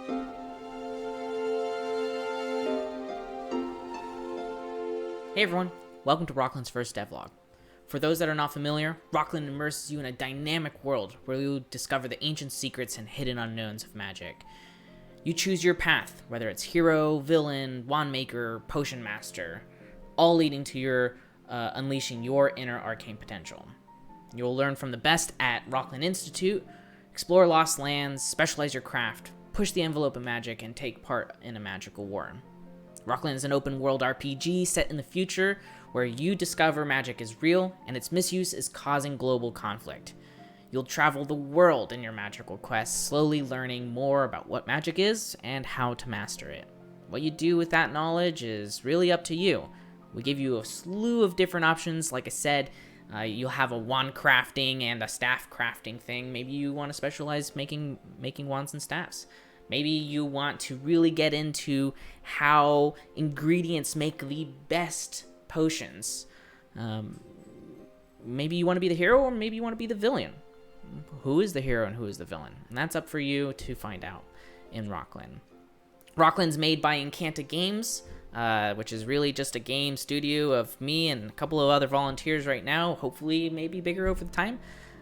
Hey everyone, welcome to Rocklen's first devlog. For those that are not familiar, Rocklen immerses you in a dynamic world where you'll discover the ancient secrets and hidden unknowns of magic. You choose your path, whether it's hero, villain, wand maker, potion master, all leading to your unleashing your inner arcane potential. You'll learn from the best at Rocklen Institute, explore lost lands, specialize your craft, push the envelope of magic, and take part in a magical war. Rocklen is an open-world RPG set in the future where you discover magic is real and its misuse is causing global conflict. You'll travel the world in your magical quests, slowly learning more about what magic is and how to master it. What you do with that knowledge is really up to you. We give you a slew of different options. Like I said, you'll have a wand crafting and a staff crafting thing. Maybe you want to specialize making wands and staffs. Maybe you want to really get into how ingredients make the best potions. Maybe you want to be the hero, or maybe you want to be the villain. Who is the hero and who is the villain? And that's up for you to find out in Rocklen. Rocklen's made by Incanta Games, which is really just a game studio of me and a couple of other volunteers right now. Hopefully, maybe bigger over the time.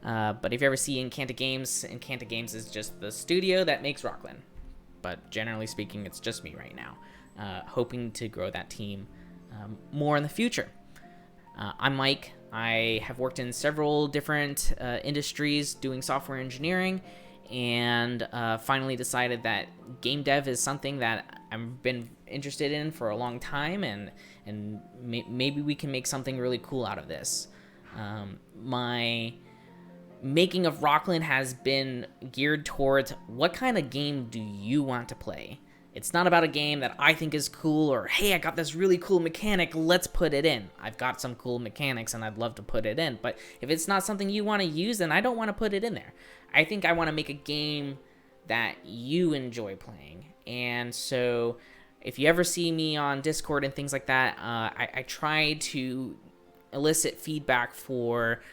But if you ever see Incanta Games is just the studio that makes Rocklen. But generally speaking, it's just me right now, hoping to grow that team more in the future. I'm Mike. I have worked in several different industries doing software engineering, and finally decided that game dev is something that I've been interested in for a long time, and maybe we can make something really cool out of this. My making of Rocklen has been geared towards what kind of game do you want to play. It's not about a game that I think is cool, or hey, I got this really cool mechanic, let's put it in. I've got some cool mechanics and I'd love to put it in, but if it's not something you want to use, then I don't want to put it in there. I think I want to make a game that you enjoy playing. And so if you ever see me on Discord and things like that, I try to elicit feedback for,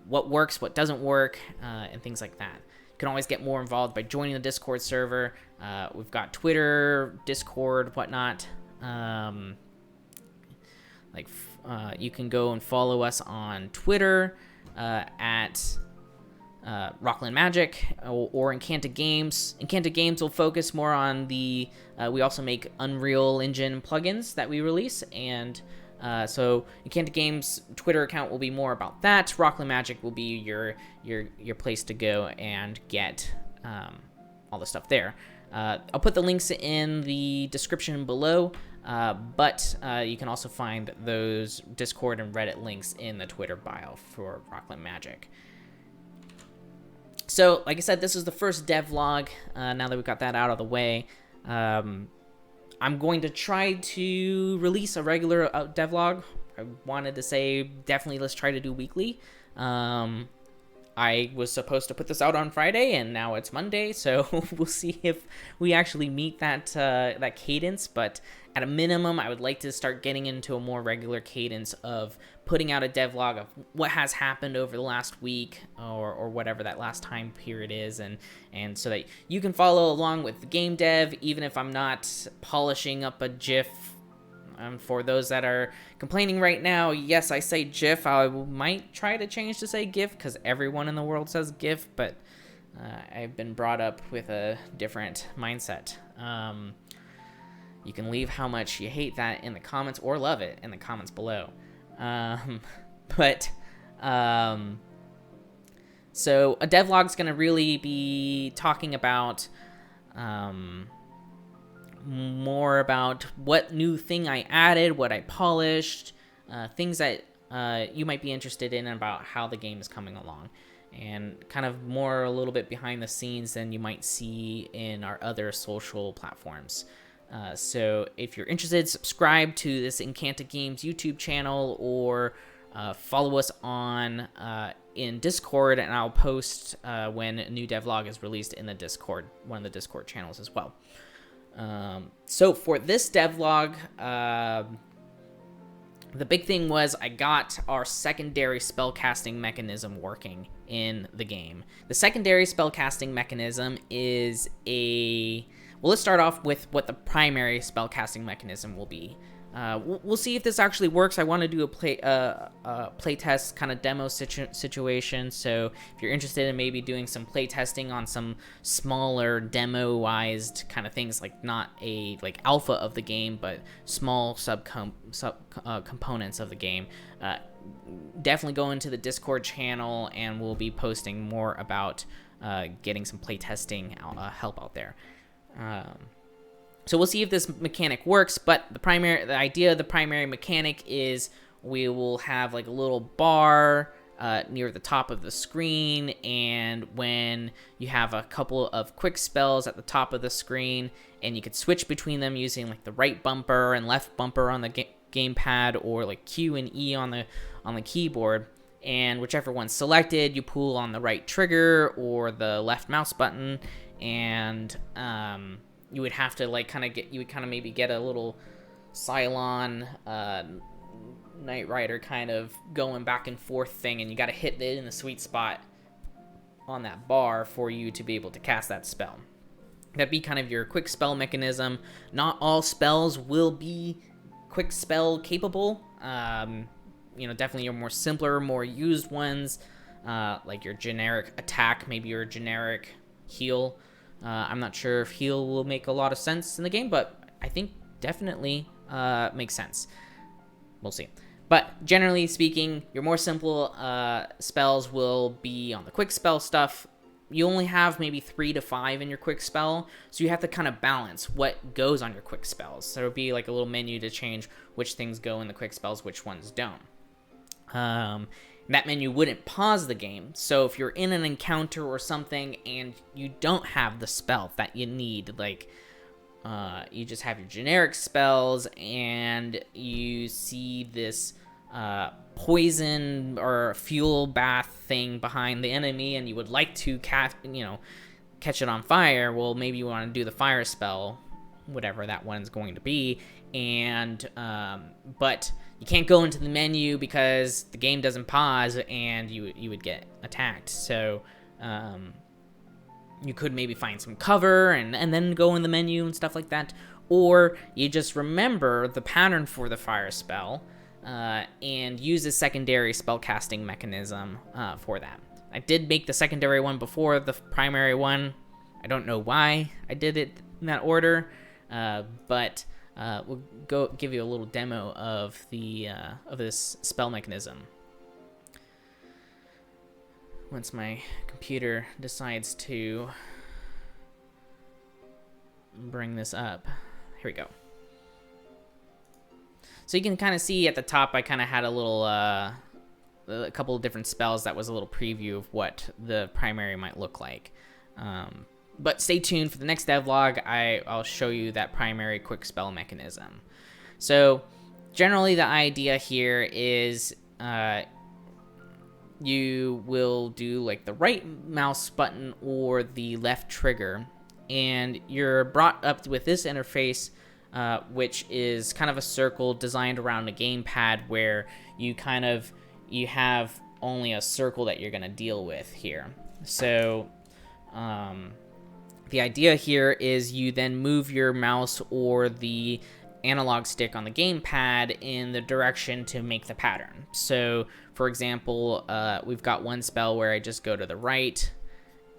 what works, what doesn't work, and things like that. You can always get more involved by joining the Discord server. We've got Twitter, Discord, whatnot. You can go and follow us on Twitter at Rocklen Magic or Incanta Games. Incanta Games will focus more on the. We also make Unreal Engine plugins that we release, and so Incanta Games Twitter account will be more about that. Rocklen Magic will be your place to go and get all the stuff there. I'll put the links in the description below, but you can also find those Discord and Reddit links in the Twitter bio for Rocklen Magic. So, like I said, this is the first devlog. Now that we've got that out of the way, I'm going to try to release a regular devlog. I wanted to say definitely let's try to do weekly. I was supposed to put this out on Friday, and now it's Monday, so we'll see if we actually meet that cadence. But at a minimum, I would like to start getting into a more regular cadence of putting out a devlog of what has happened over the last week or whatever that last time period is, and so that you can follow along with the game dev, even if I'm not polishing up a GIF. For those that are complaining right now, yes, I say GIF. I might try to change to say GIF because everyone in the world says GIF, but I've been brought up with a different mindset. You can leave how much you hate that in the comments or love it in the comments below. So a devlog's going to really be talking about more about what new thing I added, what I polished, things that you might be interested in about how the game is coming along, and kind of more a little bit behind the scenes than you might see in our other social platforms. So if you're interested, subscribe to this Incanta Games YouTube channel, or follow us on in Discord, and I'll post when a new devlog is released in the Discord, one of the Discord channels as well. So for this devlog, the big thing was I got our secondary spellcasting mechanism working in the game. The secondary spellcasting mechanism is Well, let's start off with what the primary spellcasting mechanism will be. We'll see if this actually works. I want to do a play test kind of demo situation. So if you're interested in maybe doing some play testing on some smaller demo-ized kind of things, like not a like alpha of the game, but small components of the game, definitely go into the Discord channel, and we'll be posting more about getting some play testing help out there. So we'll see if this mechanic works, but the idea of the primary mechanic is we will have like a little bar near the top of the screen, and when you have a couple of quick spells at the top of the screen, and you could switch between them using like the right bumper and left bumper on the gamepad, or like Q and E on the keyboard, and whichever one's selected, you pull on the right trigger or the left mouse button, and you would have to like maybe get a little Cylon Knight Rider kind of going back and forth thing, and you got to hit it in the sweet spot on that bar for you to be able to cast that spell. That'd be kind of your quick spell mechanism. Not all spells will be quick spell capable. Definitely your more simpler, more used ones, like your generic attack, maybe your generic heal. I'm not sure if heal will make a lot of sense in the game, but I think definitely makes sense. We'll see. But generally speaking, your more simple spells will be on the quick spell stuff. You only have maybe 3 to 5 in your quick spell, so you have to kind of balance what goes on your quick spells. So there'll be like a little menu to change which things go in the quick spells, which ones don't. That menu wouldn't pause the game, so if you're in an encounter or something and you don't have the spell that you need, like you just have your generic spells and you see this poison or fuel bath thing behind the enemy, and you would like to catch it on fire, well, maybe you want to do the fire spell, whatever that one's going to be, and but you can't go into the menu because the game doesn't pause, and you would get attacked. So you could maybe find some cover and then go in the menu and stuff like that, or you just remember the pattern for the fire spell and use a secondary spellcasting mechanism for that. I did make the secondary one before the primary one. I don't know why I did it in that order, but we'll go give you a little demo of this spell mechanism once my computer decides to bring this up. Here we go. So you can kind of see at the top, I kind of had a couple of different spells that was a little preview of what the primary might look like. But stay tuned for the next devlog. I'll show you that primary quick spell mechanism. So generally the idea here is you will do like the right mouse button or the left trigger, and you're brought up with this interface, which is kind of a circle designed around a gamepad where you have only a circle that you're going to deal with here. So the idea here is you then move your mouse or the analog stick on the gamepad in the direction to make the pattern. So for example, we've got one spell where I just go to the right,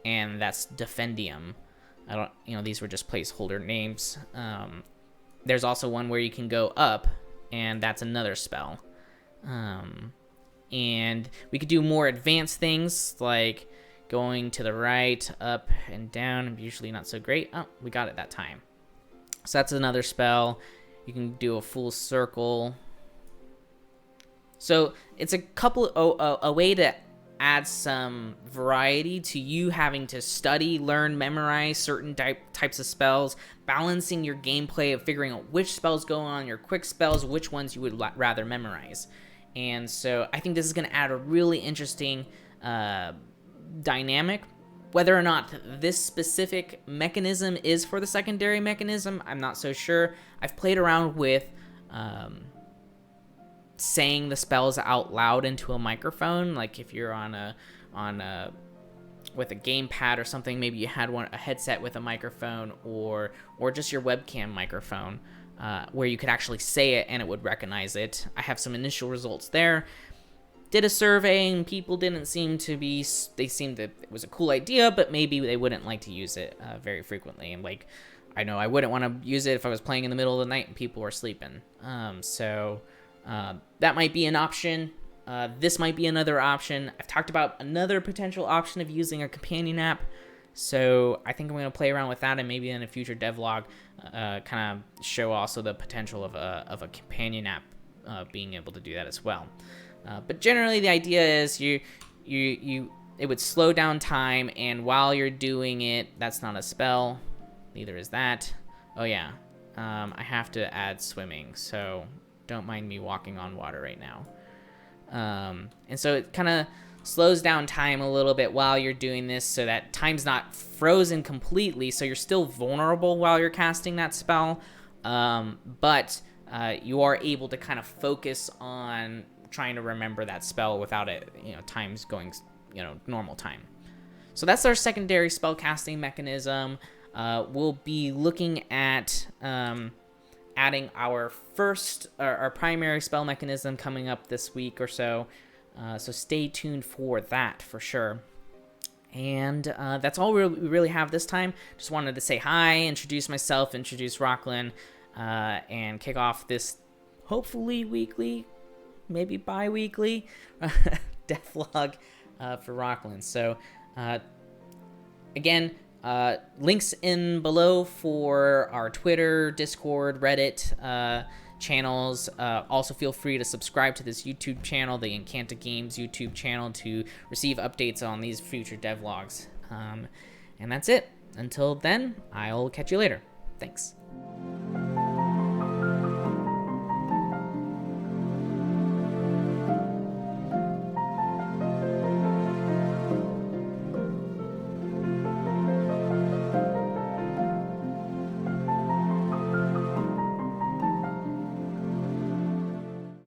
and that's Defendium. These were just placeholder names. There's also one where you can go up, and that's another spell. And we could do more advanced things like going to the right, up, and down. Usually not so great. Oh, we got it that time. So that's another spell. You can do a full circle. So it's a way to add some variety to you having to study, learn, memorize certain types of spells, balancing your gameplay of figuring out which spells go on your quick spells, which ones you would rather memorize. And so I think this is going to add a really interesting dynamic. Whether or not this specific mechanism is for the secondary mechanism, I'm not so sure. I've played around with saying the spells out loud into a microphone, like if you're on a with a gamepad or something. Maybe you had a headset with a microphone, or just your webcam microphone, where you could actually say it and it would recognize it. I have some initial results there. Did a survey and people didn't seem to be, they seemed that it was a cool idea, but maybe they wouldn't like to use it very frequently. And like, I know I wouldn't want to use it if I was playing in the middle of the night and people were sleeping. So that might be an option. This might be another option. I've talked about another potential option of using a companion app. So I think I'm going to play around with that, and maybe in a future devlog kind of show also the potential of a companion app being able to do that as well. But generally, the idea is it would slow down time, and while you're doing it, that's not a spell. Neither is that. Oh yeah, I have to add swimming, so don't mind me walking on water right now. And so it kind of slows down time a little bit while you're doing this, so that time's not frozen completely, so you're still vulnerable while you're casting that spell, but you are able to kind of focus on trying to remember that spell without it, time's going, normal time. So that's our secondary spell casting mechanism. We'll be looking at adding our primary spell mechanism coming up this week or so. So stay tuned for that for sure. And that's all we really have this time. Just wanted to say hi, introduce myself, introduce Rocklen, and kick off this hopefully weekly, maybe bi-weekly devlog for Rocklen. So again, links in below for our Twitter, Discord, Reddit channels. Also feel free to subscribe to this YouTube channel, the Incanta Games YouTube channel, to receive updates on these future devlogs. And that's it. Until then, I'll catch you later. Thanks.